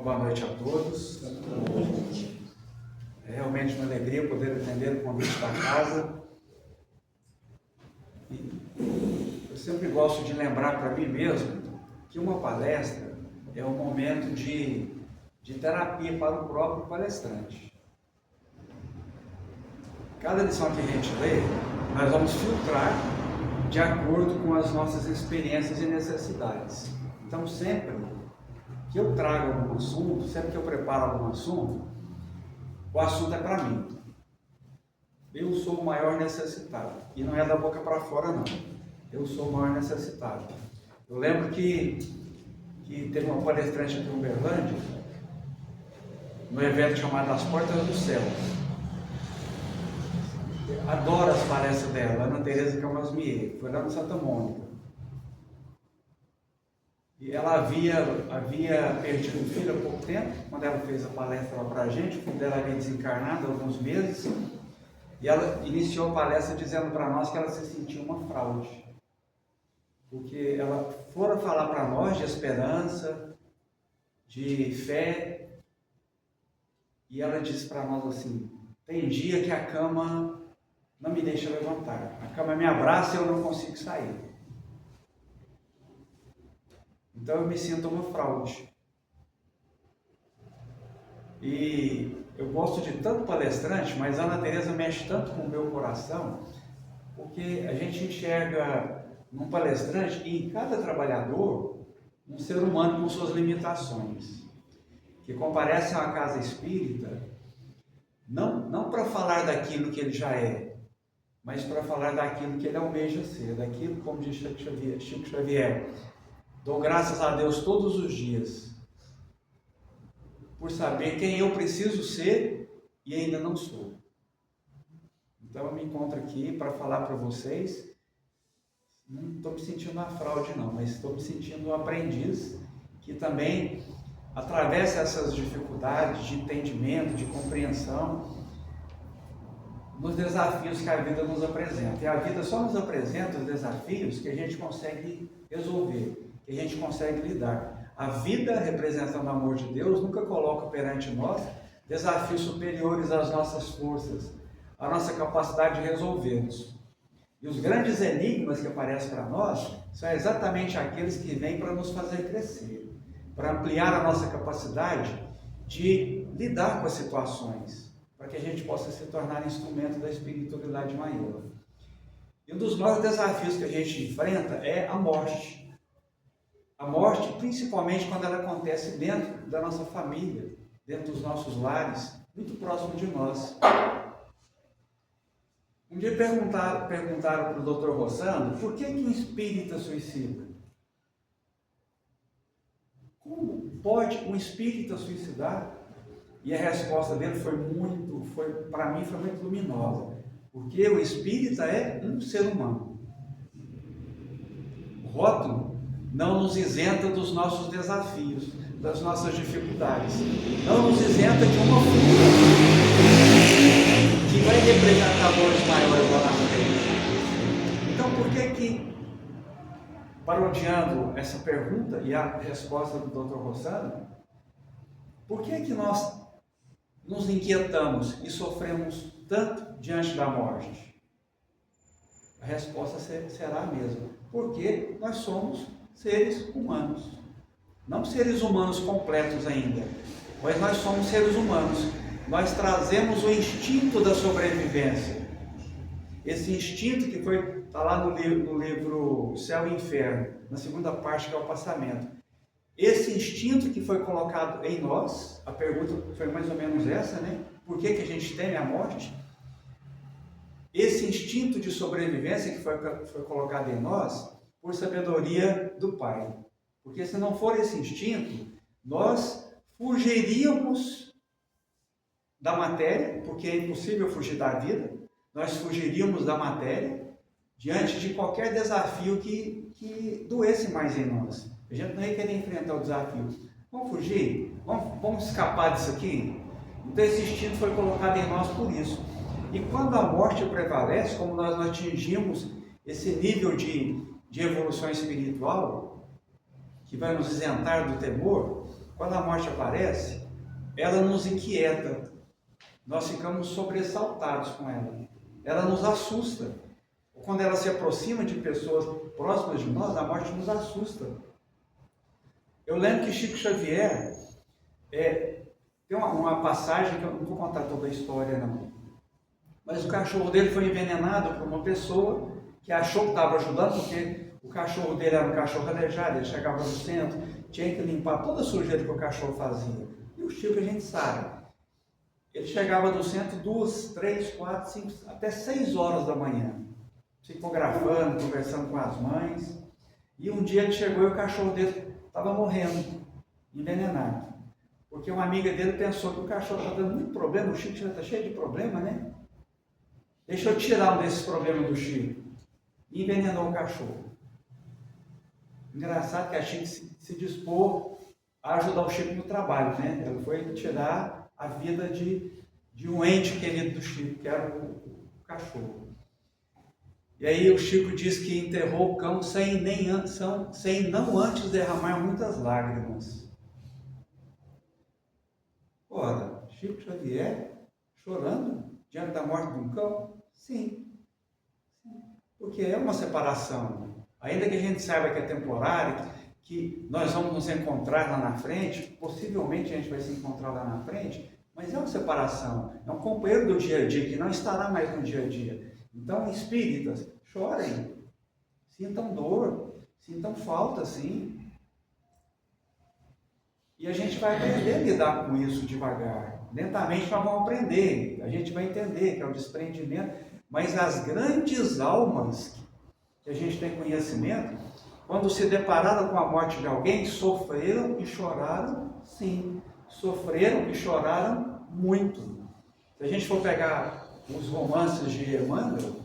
Boa noite a todos. É realmente uma alegria poder atender o convite da casa. Eu sempre gosto de lembrar para mim mesmo que uma palestra é um momento de terapia para o próprio palestrante. Cada lição que a gente lê, nós vamos filtrar de acordo com as nossas experiências e necessidades. Então, sempre que eu trago algum assunto, sempre que eu preparo algum assunto, o assunto é para mim. Eu sou o maior necessitado. E não é da boca para fora, não. Eu sou o maior necessitado. Eu lembro que teve uma palestrante aqui em Uberlândia, no evento chamado As Portas do Céu. Adoro as palestras dela, Ana Teresa Camasmier, foi lá no Santa Mônica. E ela havia perdido um filho há pouco tempo, quando ela fez a palestra lá para a gente. O filho dela havia desencarnado há alguns meses, e ela iniciou a palestra dizendo para nós que ela se sentia uma fraude, porque ela fora falar para nós de esperança, de fé, e ela disse para nós assim: tem dia que a cama não me deixa levantar, a cama me abraça e eu não consigo sair. Então eu me sinto uma fraude. E eu gosto de tanto palestrante, mas a Ana Teresa mexe tanto com o meu coração, porque a gente enxerga num palestrante e em cada trabalhador um ser humano com suas limitações, que comparece a uma casa espírita, não para falar daquilo que ele já é, mas para falar daquilo que ele almeja ser, daquilo, como diz Chico Xavier, dou graças a Deus todos os dias por saber quem eu preciso ser e ainda não sou. Então eu me encontro aqui para falar para vocês. Não estou me sentindo uma fraude não, mas estou me sentindo um aprendiz que também atravessa essas dificuldades de entendimento, de compreensão, nos desafios que a vida nos apresenta. E a vida só nos apresenta os desafios que a gente consegue resolver, que a gente consegue lidar. A vida, representando o amor de Deus, nunca coloca perante nós desafios superiores às nossas forças, à nossa capacidade de resolvê-los. E os grandes enigmas que aparecem para nós são exatamente aqueles que vêm para nos fazer crescer, para ampliar a nossa capacidade de lidar com as situações, para que a gente possa se tornar instrumento da espiritualidade maior. E um dos maiores desafios que a gente enfrenta é a morte. A morte, principalmente quando ela acontece dentro da nossa família, dentro dos nossos lares, muito próximo de nós. Um dia perguntaram para o Dr. Rossano por que um espírita suicida. Como pode um espírita suicidar? E a resposta dele para mim foi muito luminosa. Porque o espírita é um ser humano. O rótulo não nos isenta dos nossos desafios, das nossas dificuldades. Não nos isenta de uma fuga que vai representar dores maiores lá na frente. Então, por que, parodiando essa pergunta e a resposta do Dr. Rossano, por que nós nos inquietamos e sofremos tanto diante da morte? A resposta será a mesma. Porque nós somos seres humanos. Não seres humanos completos ainda, mas nós somos seres humanos. Nós trazemos o instinto da sobrevivência. Esse instinto que está lá no livro Céu e Inferno, na segunda parte, que é o passamento. Esse instinto que foi colocado em nós, a pergunta foi mais ou menos essa, né? Por que a gente teme a morte? Esse instinto de sobrevivência que foi colocado em nós, por sabedoria do Pai. Porque se não for esse instinto, nós fugiríamos da matéria, porque é impossível fugir da vida, nós fugiríamos da matéria diante de qualquer desafio que doesse mais em nós. A gente não ia querer enfrentar o desafio. Vamos fugir? Vamos escapar disso aqui? Então esse instinto foi colocado em nós por isso. E quando a morte prevalece, como nós não atingimos esse nível de evolução espiritual, que vai nos isentar do temor, quando a morte aparece, ela nos inquieta. Nós ficamos sobressaltados com ela. Ela nos assusta. Quando ela se aproxima de pessoas próximas de nós, a morte nos assusta. Eu lembro que Chico Xavier, tem uma passagem que eu não vou contar toda a história não, mas o cachorro dele foi envenenado por uma pessoa que achou que estava ajudando, porque o cachorro dele era um cachorro aleijado, ele chegava no centro, tinha que limpar toda a sujeira que o cachorro fazia. E o Chico, a gente sabe, ele chegava do centro 2, 3, 4, 5, até 6 horas da manhã, psicografando, conversando com as mães. E um dia ele chegou e o cachorro dele estava morrendo, envenenado. Porque uma amiga dele pensou que o cachorro está dando muito problema, o Chico já está cheio de problema, né? Deixa eu tirar um desses problemas do Chico. E envenenou o cachorro. Engraçado que a Chico se dispôs a ajudar o Chico no trabalho, né? Ela foi tirar a vida de um ente querido do Chico, que era o cachorro. E aí o Chico diz que enterrou o cão sem não antes derramar muitas lágrimas. Ora, Chico Xavier chorando diante da morte de um cão? Sim. Porque é uma separação. Ainda que a gente saiba que é temporário, que nós vamos nos encontrar lá na frente, possivelmente a gente vai se encontrar lá na frente, mas é uma separação. É um companheiro do dia a dia que não estará mais no dia a dia. Então, espíritas, chorem, sintam dor, sintam falta, sim. E a gente vai aprender a lidar com isso devagar. Lentamente nós vamos aprender, a gente vai entender que é o desprendimento, mas as grandes almas que a gente tem conhecimento, quando se depararam com a morte de alguém, sofreram e choraram, sim. Sofreram e choraram muito. Se a gente for pegar os romances de Emmanuel,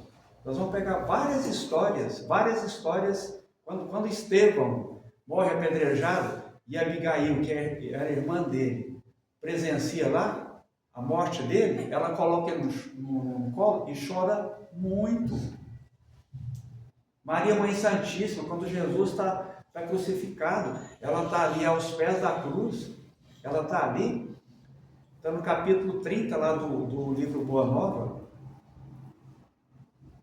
nós vamos pegar várias histórias, quando Estevão morre apedrejado e Abigail, que era irmã dele, presencia lá a morte dele, ela coloca ele no colo e chora muito. Maria Mãe Santíssima, quando Jesus está crucificado, ela está ali aos pés da cruz, ela está ali, está no capítulo 30 lá do livro Boa Nova.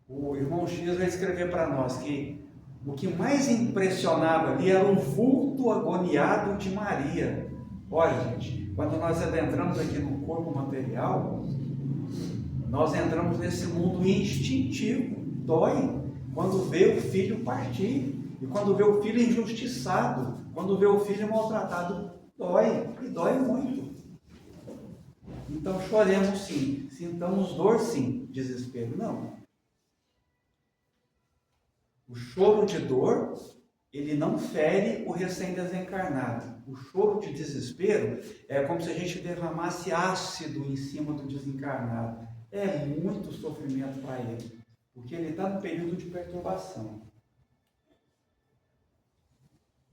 O irmão X vai escrever para nós que o que mais impressionava ali era o vulto agoniado de Maria. Olha, gente, quando nós adentramos aqui no corpo material, nós entramos nesse mundo instintivo, dói. Quando vê o filho partir, e quando vê o filho injustiçado, quando vê o filho maltratado, dói, e dói muito. Então choremos sim, sintamos dor sim, desespero não. O choro de dor, ele não fere o recém-desencarnado. O choro de desespero é como se a gente derramasse ácido em cima do desencarnado. É muito sofrimento para ele, porque ele está no período de perturbação.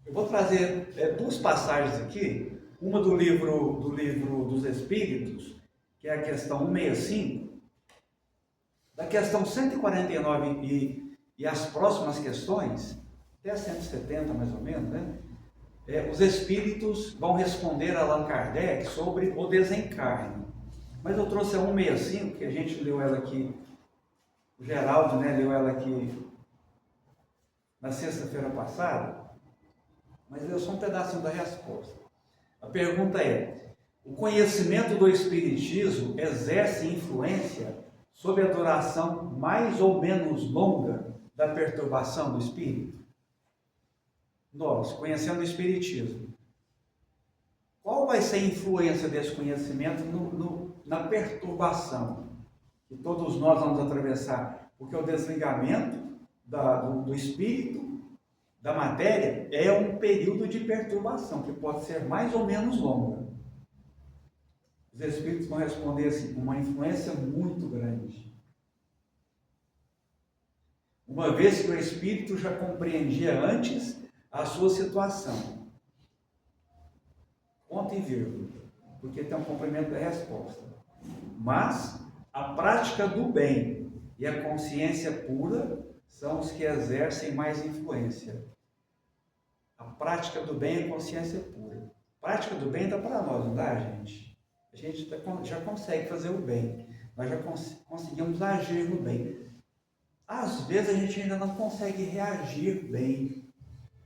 Eu vou trazer 2 passagens aqui, uma do livro dos Espíritos, que é a questão 165, da questão 149 e as próximas questões, até a 170 mais ou menos, né? Os Espíritos vão responder a Allan Kardec sobre o desencarne. Mas eu trouxe a 165, que a gente leu ela aqui, o Geraldo, né, leu ela aqui na sexta-feira passada, mas leu só um pedacinho da resposta. A pergunta é: o conhecimento do Espiritismo exerce influência sobre a duração mais ou menos longa da perturbação do espírito? Nós, conhecendo o Espiritismo, qual vai ser a influência desse conhecimento na perturbação que todos nós vamos atravessar? Porque o desligamento do espírito, da matéria, é um período de perturbação que pode ser mais ou menos longa. Os Espíritos vão responder assim: uma influência muito grande. Uma vez que o Espírito já compreendia antes a sua situação. Ponto e vírgula, porque tem um complemento da resposta. Mas a prática do bem e a consciência pura são os que exercem mais influência. A prática do bem e a consciência pura. prática do bem dá para nós, não dá, gente? A gente já consegue fazer o bem. Nós já conseguimos agir no bem. Às vezes a gente ainda não consegue reagir bem,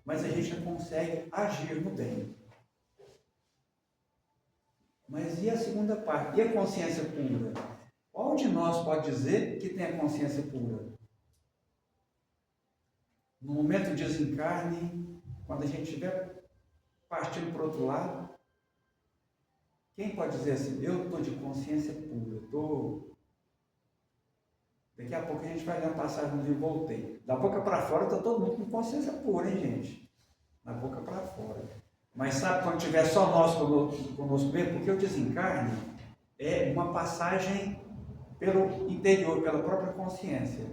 mas a gente já consegue agir no bem. Mas e a segunda parte? E a consciência pura? Qual de nós pode dizer que tem a consciência pura? No momento de desencarne, quando a gente estiver partindo para o outro lado, quem pode dizer assim, eu estou de consciência pura, Daqui a pouco a gente vai ler a passagem do livro Voltei. Da boca para fora está todo mundo com consciência pura, hein, gente? Da boca para fora. Mas sabe quando tiver só nós conosco mesmo? Porque o desencarne é uma passagem pelo interior, pela própria consciência.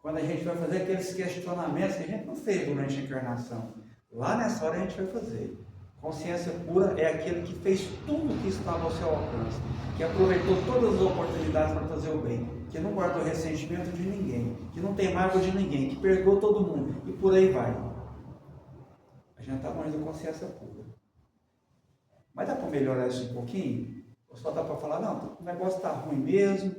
Quando a gente vai fazer aqueles questionamentos que a gente não fez durante a encarnação. Lá nessa hora a gente vai fazer. Consciência pura é aquele que fez tudo o que estava ao seu alcance, que aproveitou todas as oportunidades para fazer o bem, que não guardou ressentimento de ninguém, que não tem mágoa de ninguém, que perdoou todo mundo, e por aí vai. A gente está longe da consciência pura. Mas dá para melhorar isso um pouquinho? Ou só dá para falar, não, o negócio está ruim mesmo,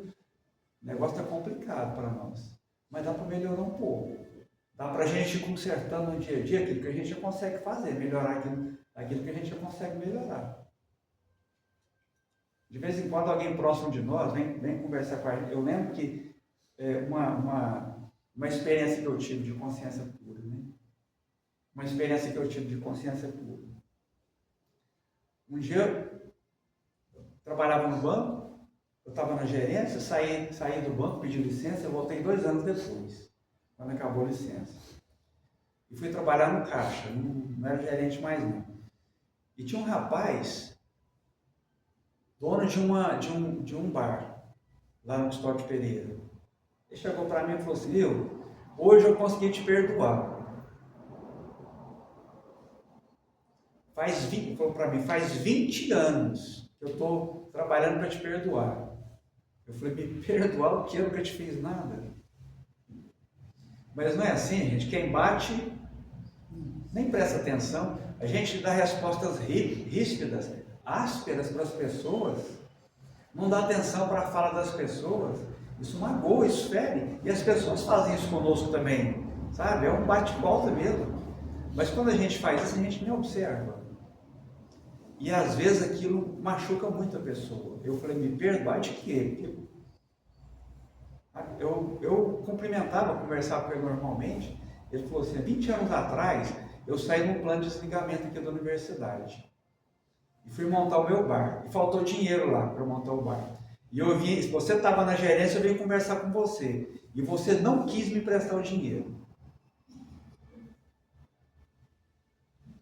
o negócio está complicado para nós. Mas dá para melhorar um pouco. Dá para a gente ir consertando no dia a dia aquilo que a gente já consegue fazer, melhorar aquilo que a gente já consegue melhorar. De vez em quando alguém próximo de nós vem conversar com a gente. Eu lembro que uma experiência que eu tive de consciência pura, né? Uma experiência que eu tive de consciência pura. Um dia eu trabalhava no banco, eu estava na gerência, saí do banco, pedi licença, eu voltei 2 anos depois, quando acabou a licença. E fui trabalhar no caixa, não era gerente mais não. E tinha um rapaz, dono de um bar, lá no Custódio Pereira. Ele chegou para mim e falou assim, hoje eu consegui te perdoar. Falou para mim, faz 20 anos que eu estou trabalhando para te perdoar. Eu falei, me perdoar o que? Eu nunca te fiz nada. Mas não é assim, gente. Quem bate nem presta atenção. A gente dá respostas ríspidas, ásperas para as pessoas. Não dá atenção para a fala das pessoas. Isso magoa, isso fere. E as pessoas fazem isso conosco também. Sabe? É um bate-volta mesmo. Mas quando a gente faz isso, a gente nem observa. E às vezes aquilo machuca muito a pessoa. Eu falei, me perdoar de quê? Eu cumprimentava, conversava com ele normalmente. Ele falou assim, 20 anos atrás, eu saí num plano de desligamento aqui da universidade. E fui montar o meu bar. E faltou dinheiro lá para montar o bar. E eu vi, se você estava na gerência, eu vim conversar com você. E você não quis me prestar o dinheiro.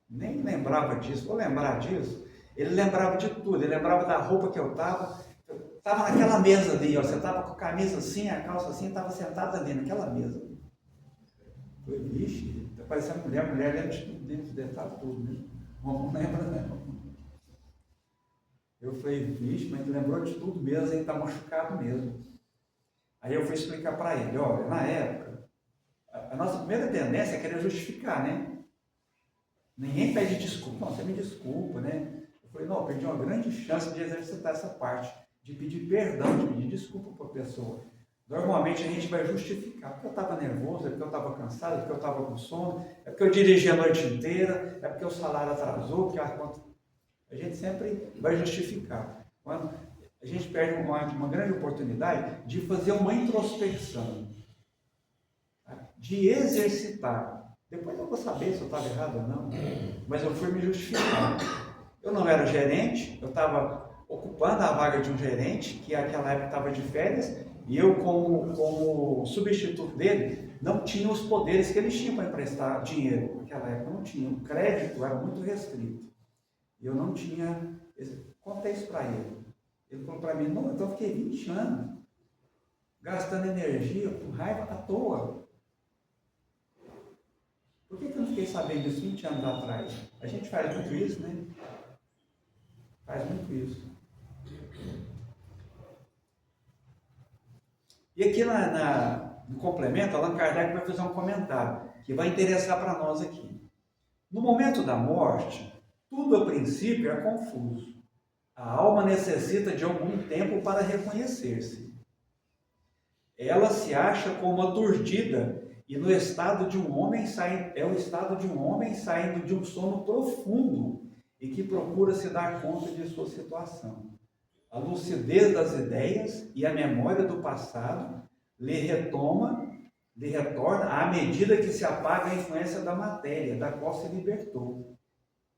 Nem lembrava disso, vou lembrar disso. Ele lembrava de tudo, ele lembrava da roupa que eu estava. Eu estava naquela mesa ali, ó, você estava com a camisa assim, a calça assim, estava sentado ali naquela mesa. Foi, vixe, está parecendo mulher lembra de tudo, dentro de detalhe tudo, né? Não lembra não. Eu falei, vixe, mas ele lembrou de tudo mesmo, ele está machucado mesmo. Aí eu fui explicar para ele, olha, na época, a nossa primeira tendência é querer justificar, né? Ninguém pede desculpa, não, você me desculpa, né? Eu falei, não, eu perdi uma grande chance de exercitar essa parte, de pedir perdão, de pedir desculpa para a pessoa. Normalmente a gente vai justificar, porque eu estava nervoso, é porque eu estava cansado, é porque eu estava com sono, é porque eu dirigi a noite inteira, é porque o salário atrasou, porque a gente sempre vai justificar. Quando a gente perde uma grande oportunidade de fazer uma introspecção, tá? De exercitar. Depois eu vou saber se eu estava errado ou não, mas eu fui me justificar. Eu não era gerente, eu estava ocupando a vaga de um gerente, que naquela época estava de férias, e eu, como substituto dele, não tinha os poderes que eles tinham para emprestar dinheiro. Naquela época não tinha, o crédito era muito restrito. E eu não tinha. Contei isso para ele. Ele falou para mim, não, então eu fiquei 20 anos gastando energia, com raiva à toa. Por que eu não fiquei sabendo disso 20 anos atrás? A gente faz muito isso, né? Faz muito isso. E aqui no complemento, Allan Kardec vai fazer um comentário que vai interessar para nós aqui. No momento da morte, Tudo a princípio é confuso. A alma necessita de algum tempo para reconhecer-se. Ela se acha como aturdida e no estado de um homem é o estado de um homem saindo de um sono profundo e que procura se dar conta de sua situação. A lucidez das ideias e a memória do passado lhe retorna à medida que se apaga a influência da matéria, da qual se libertou,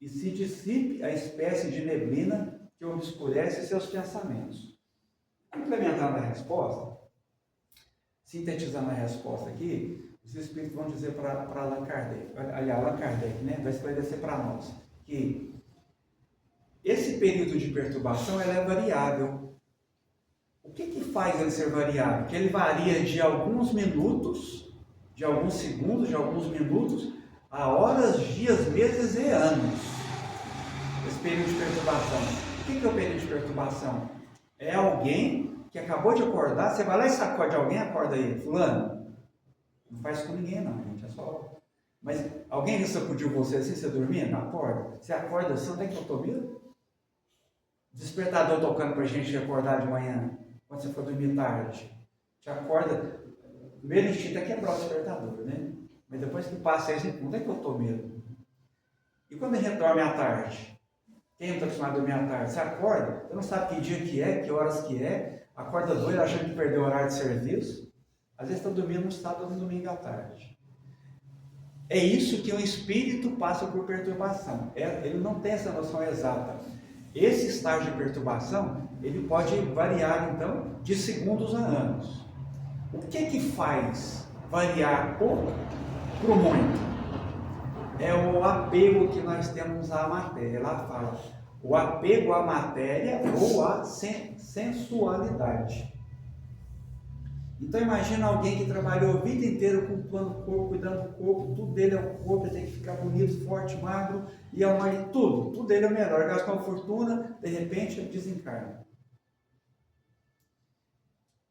e se dissipe a espécie de neblina que obscurece seus pensamentos. Complementando a resposta, sintetizando a resposta aqui, os Espíritos vão dizer para Allan Kardec, aliás, Allan Kardec, né, vai esclarecer para nós, que esse período de perturbação é variável. O que faz ele ser variável? Que ele varia de alguns minutos, de alguns segundos, de alguns minutos, a horas, dias, meses e anos. Esse período de perturbação. O que é o período de perturbação? É alguém que acabou de acordar, você vai lá e sacode alguém, acorda aí, fulano. Não faz com ninguém não, gente, é só... Mas alguém sacudiu você assim, você dormindo? Acorda. Você acorda assim, onde é que eu estou mesmo? Despertador tocando para a gente acordar de manhã, quando você for dormir tarde. Te acorda, o primeiro instinto é quebrar o despertador, né? Mas depois que passa isso, onde é que eu estou mesmo? E quando ele retorna à tarde? Quem não está acostumado a dormir à tarde? Você acorda, você não sabe que dia que é, que horas que é, acorda doido achando que perdeu o horário de serviço. Às vezes está dormindo no sábado ou no domingo à tarde. É isso que o espírito passa por perturbação. Ele não tem essa noção exata. Esse estágio de perturbação, ele pode variar, então, de segundos a anos. O que faz variar pouco para o muito? É o apego que nós temos à matéria. Lá fala, o apego à matéria ou à sensualidade. Então imagina alguém que trabalhou a vida inteira com o plano do corpo, cuidando do corpo, tudo dele é o corpo, ele tem que ficar bonito, forte, magro, e tudo dele é o melhor, gasta uma fortuna, de repente ele desencarna.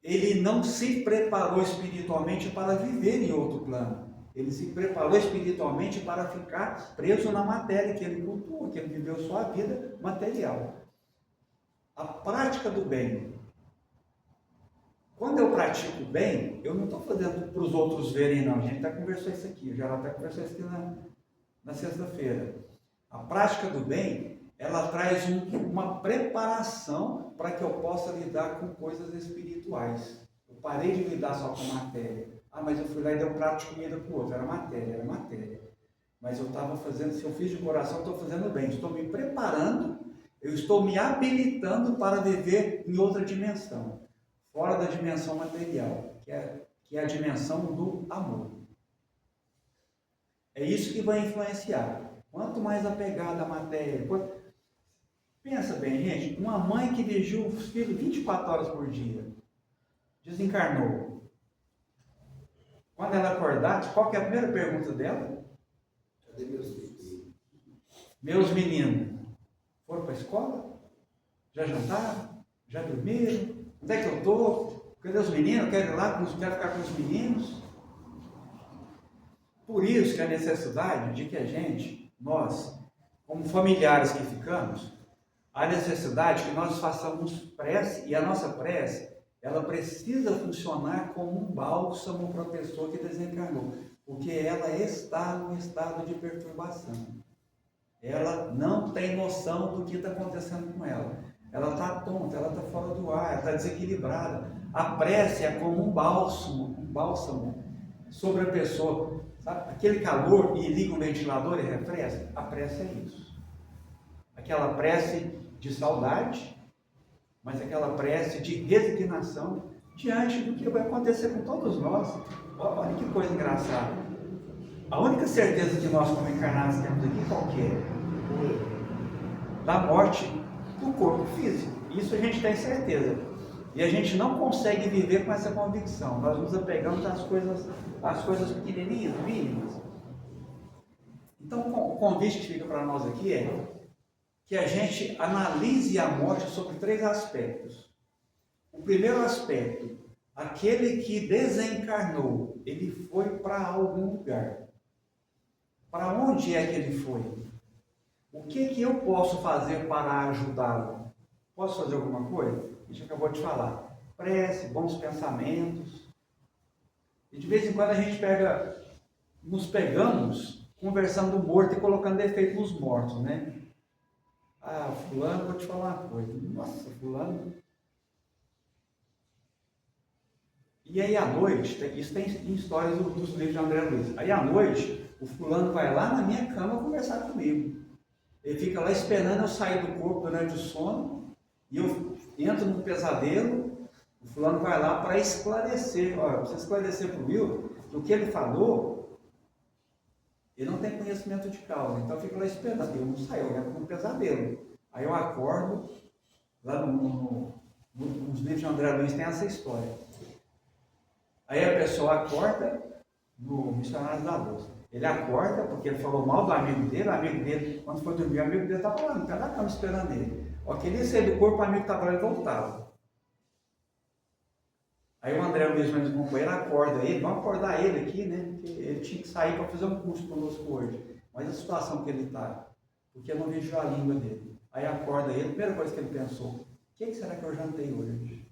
Ele não se preparou espiritualmente para viver em outro plano. Ele se preparou espiritualmente para ficar preso na matéria que ele cultua, que ele viveu sua vida material. A prática do bem. Quando eu pratico bem, eu não estou fazendo para os outros verem, não. A gente já conversou isso aqui, já até conversou isso aqui na sexta-feira. A prática do bem, ela traz uma preparação para que eu possa lidar com coisas espirituais. Eu parei de lidar só com matéria. Mas eu fui lá e dei um prato de comida para o outro. Era matéria. Mas eu estava fazendo, se eu fiz de coração, estou fazendo bem. Estou me preparando, eu estou me habilitando para viver em outra dimensão. Fora da dimensão material, que é a dimensão do amor. É isso que vai influenciar. Quanto mais apegado à matéria... Pensa bem, gente, uma mãe que vigia os filhos 24 horas por dia, desencarnou. Quando ela acordar, qual que é a primeira pergunta dela? Cadê meus filhos? Meus meninos, foram para a escola? Já jantaram? Já dormiram? Onde é que eu estou? Cadê os meninos? Eu quero ir lá, quero ficar com os meninos. Por isso que a necessidade de que a gente, nós, como familiares que ficamos, a necessidade que nós façamos prece, e a nossa prece, ela precisa funcionar como um bálsamo para a pessoa que desencarnou, porque ela está num estado de perturbação. Ela não tem noção do que está acontecendo com ela. Ela está tonta, ela está fora do ar, ela está desequilibrada. A prece é como um bálsamo sobre a pessoa. Sabe? Aquele calor e liga um ventilador e refresca. A prece é isso. Aquela prece de saudade, mas aquela prece de resignação diante do que vai acontecer com todos nós. Olha que coisa engraçada. A única certeza que nós como encarnados temos aqui qual que é? Da morte do corpo físico. Isso a gente tem certeza. E a gente não consegue viver com essa convicção. Nós nos apegamos às coisas pequenininhas, mínimas. Então o convite que fica para nós aqui é que a gente analise a morte sobre 3 aspectos. O primeiro aspecto, aquele que desencarnou, ele foi para algum lugar. Para onde é que ele foi? O que eu posso fazer para ajudá-lo? Posso fazer alguma coisa? A gente acabou de falar. Prece, bons pensamentos. E de vez em quando a gente nos pegamos conversando do morto e colocando defeito nos mortos, né? Ah, fulano, vou te falar uma coisa. Nossa, fulano. E aí à noite, isso tem em histórias dos livros de André Luiz. Aí à noite, o fulano vai lá na minha cama conversar comigo. Ele fica lá esperando eu sair do corpo durante o sono, e eu entro num pesadelo. O fulano vai lá para esclarecer. Olha, para você esclarecer para o Will que o que ele falou, ele não tem conhecimento de causa. Então eu fico lá esperando. Eu não saio, eu entro num pesadelo. Aí eu acordo, lá nos livros de André Luiz tem essa história. Aí a pessoa acorda no Missionários da Luz. Ele acorda porque ele falou mal do amigo dele. O amigo dele, quando foi dormir, o amigo dele estava lá no pé da cama esperando ele. Ó, que ele sair do corpo, o amigo estava lá e voltava. Aí o André Luiz, meu companheiro, acorda ele. Vamos acordar ele aqui, né? Porque ele tinha que sair para fazer um curso conosco hoje. Mas a situação que ele está, porque eu não vejo a língua dele. Aí acorda ele, a primeira coisa que ele pensou: o que será que eu jantei hoje?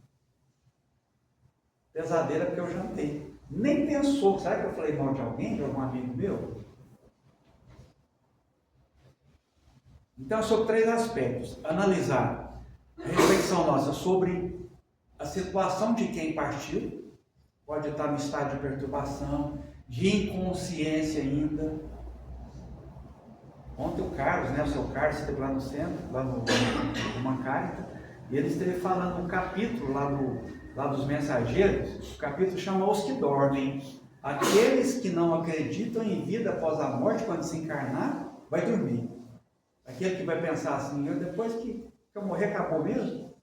Pesadelo é porque eu jantei. Nem pensou, será que eu falei mal de alguém, de algum amigo meu? Então, sobre 3 aspectos. Analisar a reflexão nossa sobre a situação de quem partiu, pode estar no estado de perturbação, de inconsciência ainda. Ontem o Carlos, né, o seu Carlos, esteve lá no centro, lá no Macarica, e ele esteve falando um capítulo lá dos mensageiros. O capítulo chama Os que Dormem. Aqueles que não acreditam em vida após a morte, quando se encarnar, vai dormir. Aquele que vai pensar assim: depois que eu morrer, acabou mesmo?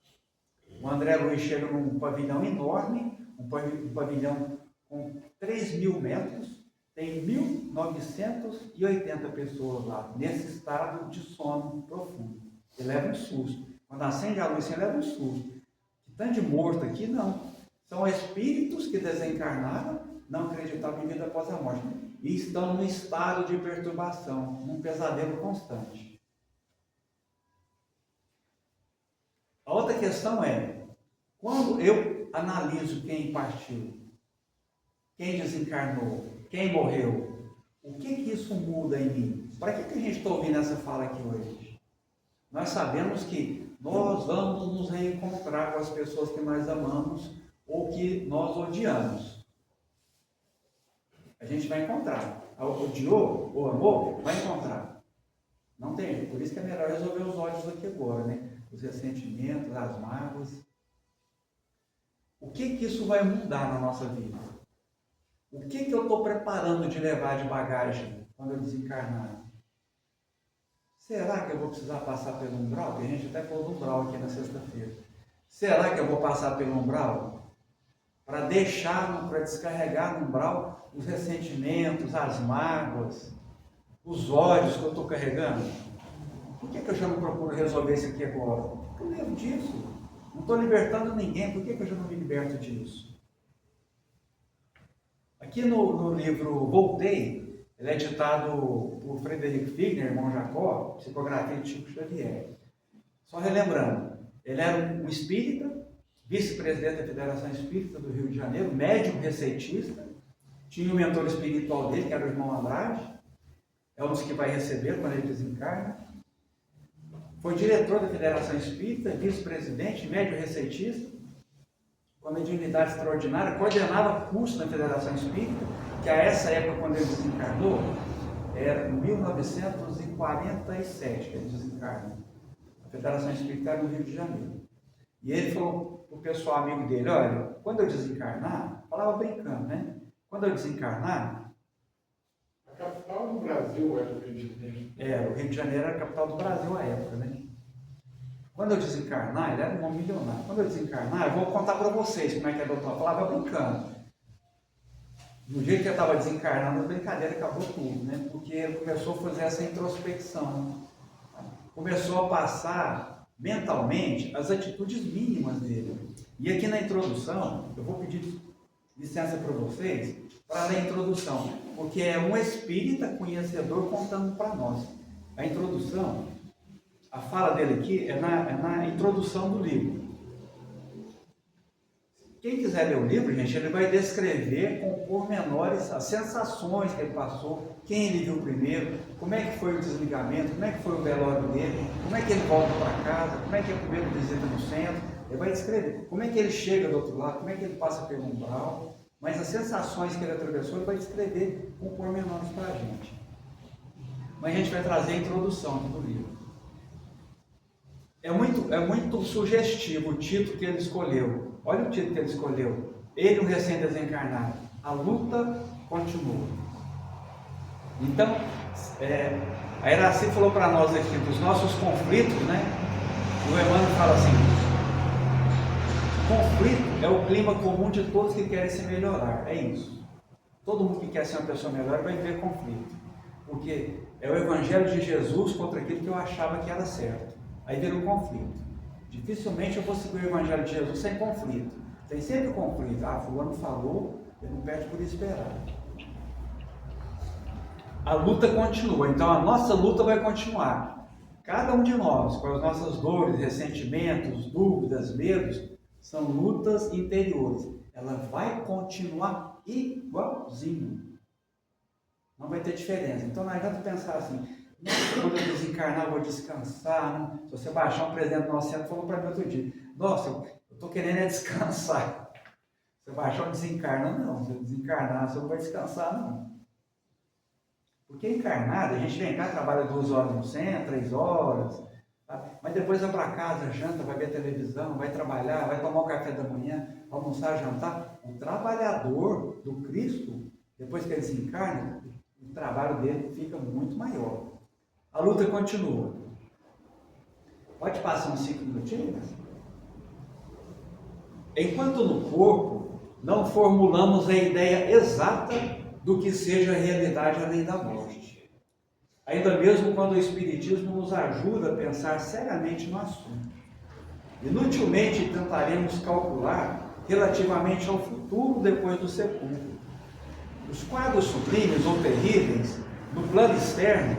O André Luiz chega num pavilhão enorme, um pavilhão com 3.000 metros, tem 1.980 pessoas lá, nesse estado de sono profundo. Ele leva um susto. Quando acende a luz, ele leva um susto. Que tanto de morto aqui, não. São espíritos que desencarnaram, não acreditavam em vida após a morte, e estão num estado de perturbação, num pesadelo constante. A outra questão é, quando eu analiso quem partiu, quem desencarnou, quem morreu, o que isso muda em mim? Para que a gente está ouvindo essa fala aqui hoje? Nós sabemos que nós vamos nos reencontrar com as pessoas que nós amamos ou que nós odiamos. A gente vai encontrar. Odiou ou amou, vai encontrar. Não tem jeito. Por isso que é melhor resolver os ódios aqui agora, né? Os ressentimentos, as mágoas. O que isso vai mudar na nossa vida? O que eu estou preparando de levar de bagagem quando eu desencarnar? Será que eu vou precisar passar pelo umbral? Tem gente até falou do umbral aqui na sexta-feira. Será que eu vou passar pelo umbral? Para descarregar no umbral os ressentimentos, as mágoas, os ódios que eu estou carregando? Por que eu já não procuro resolver isso aqui agora? Porque eu lembro disso. Não estou libertando ninguém. Por que eu já não me liberto disso? Aqui no livro Voltei, ele é ditado por Frederico Figner, irmão Jacó, psicografia de Chico Xavier. Só relembrando, ele era um espírita, vice-presidente da Federação Espírita do Rio de Janeiro, médium receitista, tinha um mentor espiritual dele, que era o irmão Andrade, é um dos que vai receber quando ele desencarna. Foi diretor da Federação Espírita, vice-presidente, médium receitista, com mediunidade extraordinária, coordenava curso na Federação Espírita, que a essa época, quando ele desencarnou, era em 1947 que ele desencarnou. A Federação Espírita era no Rio de Janeiro. E ele falou para o pessoal amigo dele: olha, quando eu desencarnar, falava brincando, né? Quando eu desencarnar... A capital do Brasil era o Rio de Janeiro. O Rio de Janeiro era a capital do Brasil à época, né? Quando eu desencarnar, ele era um homem milionário. Quando eu desencarnar, eu vou contar para vocês como é que é, doutor. Eu falava brincando. No dia que eu estava desencarnando, a brincadeira acabou tudo, né? Porque ele começou a fazer essa introspecção. Começou a passar mentalmente as atitudes mínimas dele. E aqui na introdução, eu vou pedir licença para vocês para ler a introdução, porque é um espírita conhecedor contando para nós. A introdução, a fala dele aqui é na introdução do livro. Quem quiser ler o livro, gente, ele vai descrever com pormenores as sensações que ele passou, quem ele viu primeiro, como é que foi o desligamento, como é que foi o velório dele, como é que ele volta para casa, como é que é a primeira visita no centro. Ele vai descrever como é que ele chega do outro lado, como é que ele passa pelo umbral, mas as sensações que ele atravessou, ele vai descrever com pormenores para a gente. Mas a gente vai trazer a introdução do livro. É muito sugestivo o título que ele escolheu. Olha o título que ele escolheu. Ele, o recém-desencarnado. A luta continua. Então, a Iraci falou para nós aqui dos nossos conflitos, né? O Emmanuel fala assim: conflito é o clima comum de todos que querem se melhorar. É isso. Todo mundo que quer ser uma pessoa melhor vai ver conflito. Porque é o Evangelho de Jesus contra aquilo que eu achava que era certo. Aí vira um conflito. Dificilmente eu vou seguir o Evangelho de Jesus sem conflito. Tem sempre conflito. Ah, fulano falou, ele não perde por esperar. A luta continua. Então a nossa luta vai continuar. Cada um de nós, com as nossas dores, ressentimentos, dúvidas, medos, são lutas interiores. Ela vai continuar igualzinho. Não vai ter diferença. Então não adianta pensar assim: quando eu desencarnar, eu vou descansar. Não. Se você baixar um presidente do nosso centro, falou para mim outro dia: nossa, eu estou querendo descansar. Se você baixar um desencarna, não. Se eu desencarnar, você não vai descansar, não. Porque encarnado, a gente vem cá, trabalha 2 horas no centro, 3 horas, tá? Mas depois vai para casa, janta, vai ver televisão, vai trabalhar, vai tomar o café da manhã, almoçar, jantar. O trabalhador do Cristo, depois que ele desencarna, o trabalho dele fica muito maior. A luta continua. Pode passar uns 5 minutinhos? Enquanto no corpo não formulamos a ideia exata do que seja a realidade além da morte. Ainda mesmo quando o Espiritismo nos ajuda a pensar seriamente no assunto. Inutilmente tentaremos calcular relativamente ao futuro depois do sepulcro. Os quadros sublimes ou terríveis, no plano externo,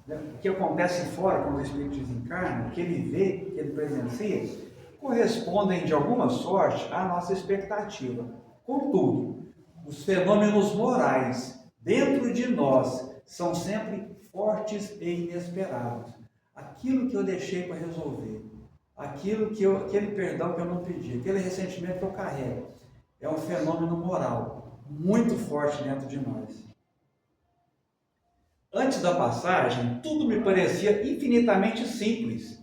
o que acontece fora quando o Espírito desencarna, o que ele vê, o que ele presencia, correspondem de alguma sorte à nossa expectativa. Contudo, os fenômenos morais dentro de nós são sempre fortes e inesperados. Aquilo que eu deixei para resolver, aquele perdão que eu não pedi, aquele ressentimento que eu carrego, é um fenômeno moral muito forte dentro de nós. Antes da passagem, tudo me parecia infinitamente simples.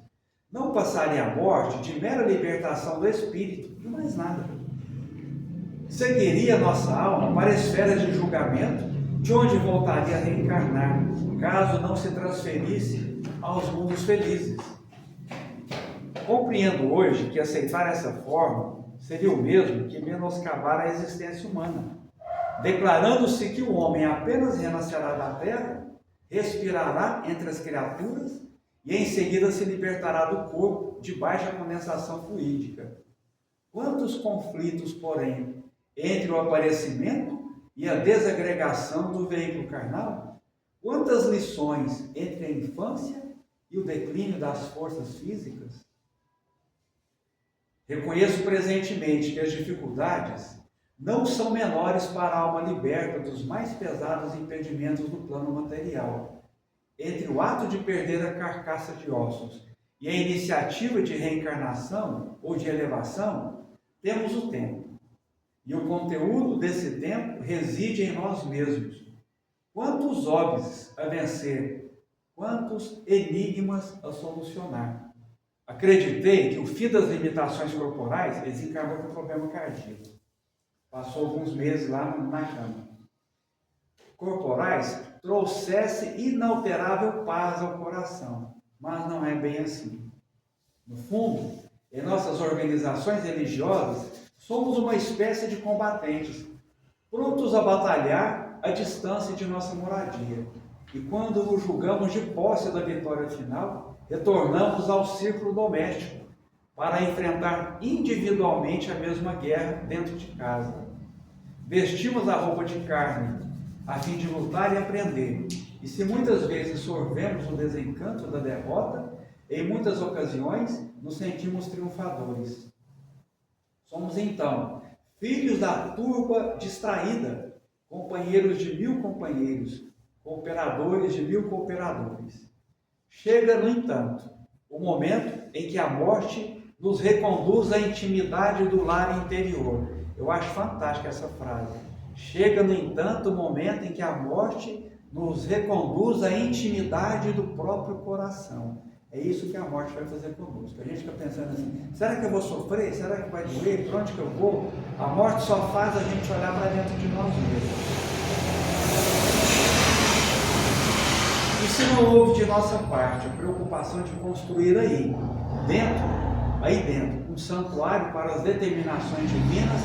Não passaria a morte de mera libertação do espírito, e mais nada. Seguiria nossa alma para a esfera de julgamento, de onde voltaria a reencarnar, caso não se transferisse aos mundos felizes. Compreendo hoje que aceitar essa forma seria o mesmo que menoscabar a existência humana, declarando-se que o homem apenas renascerá da terra, respirará entre as criaturas e em seguida se libertará do corpo de baixa condensação fluídica. Quantos conflitos, porém, entre o aparecimento e a desagregação do veículo carnal? Quantas lições entre a infância e o declínio das forças físicas? Reconheço presentemente que as dificuldades não são menores para a alma liberta dos mais pesados impedimentos do plano material. Entre o ato de perder a carcaça de ossos e a iniciativa de reencarnação ou de elevação, temos o tempo. E o conteúdo desse tempo reside em nós mesmos. Quantos óbices a vencer, quantos enigmas a solucionar. Acreditei que o fim das limitações corporais desencarnou com problema cardíaco. Passou alguns meses lá na cama. Corporais trouxesse inalterável paz ao coração, mas não é bem assim. No fundo, em nossas organizações religiosas, somos uma espécie de combatentes, prontos a batalhar à distância de nossa moradia. E quando nos julgamos de posse da vitória final, retornamos ao círculo doméstico para enfrentar individualmente a mesma guerra dentro de casa. Vestimos a roupa de carne a fim de lutar e aprender, E se muitas vezes sorvemos o desencanto da derrota, em muitas ocasiões nos sentimos triunfadores. Somos então filhos da turba distraída, companheiros de 1000 companheiros, cooperadores de 1000 cooperadores. Chega, no entanto, o momento em que a morte nos reconduz à intimidade do lar interior. Eu acho fantástica essa frase. Chega, no entanto, o momento em que a morte nos reconduz à intimidade do próprio coração. É isso que a morte vai fazer conosco. A gente fica pensando assim, será que eu vou sofrer? Será que vai doer? Para onde que eu vou? A morte só faz a gente olhar para dentro de nós mesmos. E se não houve de nossa parte a preocupação de construir aí dentro, um santuário para as determinações divinas,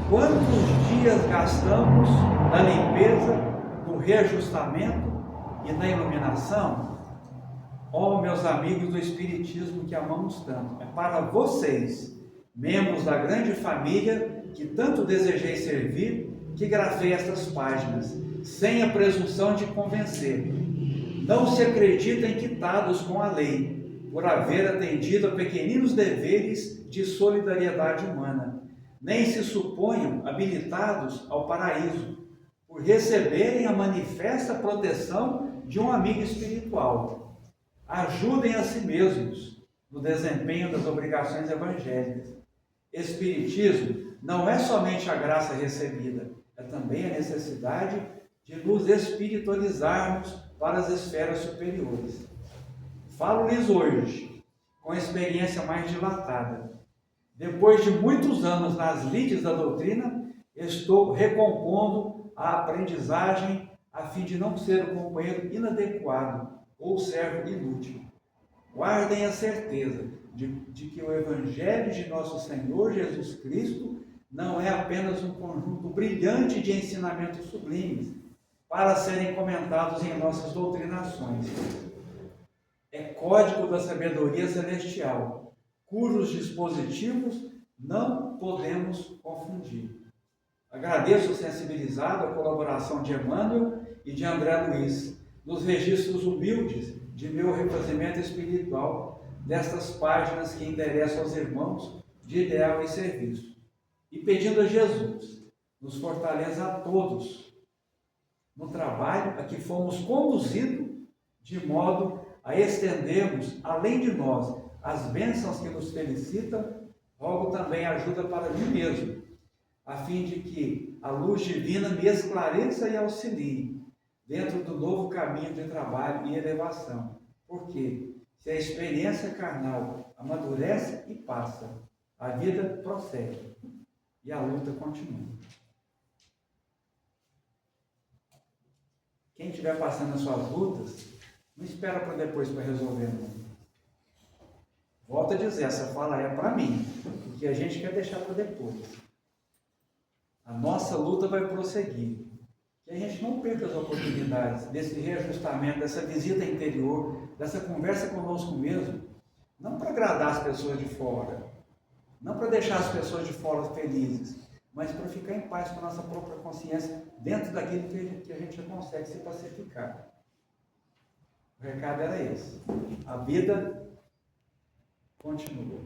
quantos dias gastamos na limpeza, no reajustamento e na iluminação? Ó, meus amigos do Espiritismo que amamos tanto, é para vocês, membros da grande família que tanto desejei servir, que gravei estas páginas, sem a presunção de convencer. Não se acreditem quitados com a lei, por haver atendido a pequeninos deveres de solidariedade humana, nem se suponham habilitados ao paraíso, por receberem a manifesta proteção de um amigo espiritual. Ajudem a si mesmos no desempenho das obrigações evangélicas. Espiritismo não é somente a graça recebida, é também a necessidade de nos espiritualizarmos para as esferas superiores. Falo-lhes hoje, com experiência mais dilatada. Depois de muitos anos nas lides da doutrina, estou recompondo a aprendizagem a fim de não ser um companheiro inadequado ou servo inútil. Guardem a certeza de que o Evangelho de nosso Senhor Jesus Cristo não é apenas um conjunto brilhante de ensinamentos sublimes para serem comentados em nossas doutrinações. É código da sabedoria celestial, cujos dispositivos não podemos confundir. Agradeço sensibilizado a colaboração de Emmanuel e de André Luiz, nos registros humildes de meu refazimento espiritual, destas páginas que endereço aos irmãos de ideal e serviço. E pedindo a Jesus, nos fortaleça a todos no trabalho a que fomos conduzidos, de modo a estendermos, além de nós, as bênçãos que nos felicitam, rogo também ajuda para mim mesmo, a fim de que a luz divina me esclareça e auxilie dentro do novo caminho de trabalho e elevação. Porque se a experiência carnal amadurece e passa, a vida prossegue e a luta continua. Quem estiver passando as suas lutas, não espera para depois para resolver, não. Volto a dizer, essa fala é para mim, porque a gente quer deixar para depois. A nossa luta vai prosseguir. Que a gente não perca as oportunidades desse reajustamento, dessa visita interior, dessa conversa conosco mesmo, não para agradar as pessoas de fora, não para deixar as pessoas de fora felizes, mas para ficar em paz com a nossa própria consciência, dentro daquilo que a gente já consegue se pacificar. O recado era esse. A vida continua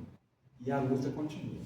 e a luta continua.